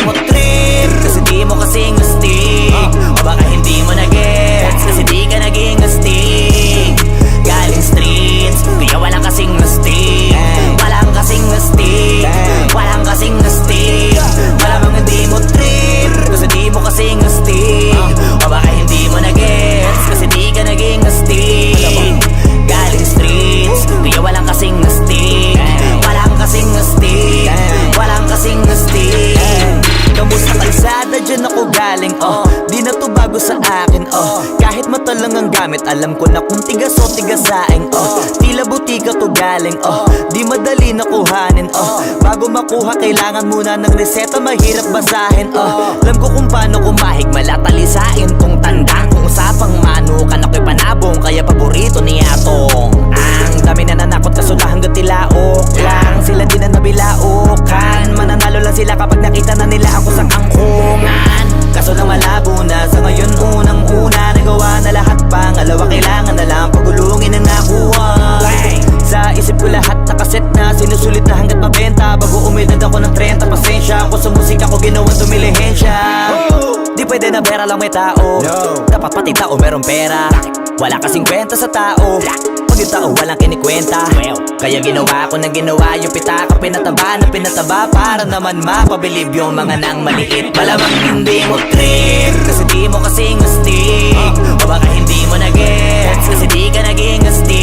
mo trip, kasi di mo kasing astig. O baka hindi mo na-gets, kasi di ka naging astig. Galing streets, kaya walang kasing astig. Walang kasing astig, walang kasing astig. Malamang hindi mo trip, kasi di mo kasing astig. O baka hindi mo na-gets, kasi di ka naging astig. Galing streets, kaya walang kasing astig. Walang kasing astig, walang kasing astig. Kamusta kalsada, dyan ako galing, di na to bago sa akin, kahit mata lang ang gamit, alam ko na kung tigas o tigasaing, tila butika to galing, di madali na kuhanin, bago makuha kailangan muna ng reseta, mahirap basahin, alam ko kung paano kumahig, malatalisain tong tandang. Kung usapang manukan ako'y panabong, kaya paborito ni Atong. Ang dami na nanakot kaso na hanggang tilaok lang, sila din na nabilaukan. Mananalo lang sila kapag nakita na nila ako sa kangkungan. Kaso lang malabo na sa ngayon, unang-una nagawa na lahat, pangalawa kailangan na lang pagulungin ang nakuha. Sa isip ko lahat nakaset na, sinusulit na hanggat mabenta. Bago umidad ako ng 30, pasensya ako sa musika ko ginawang dumilihensya. Di pwede na pera lang may tao, dapat pati tao merong pera. Wala kasing kwenta sa tao, pag yung tao walang kinikwenta. Kaya ginawa ko ng ginawa, yung pitaka pinataba na pinataba, para naman mapabilib yung mga nang maliit. Malamang hindi mo trip, kasi di mo kasing astig. O baka hindi mo na-gets, kasi di ka naging astig.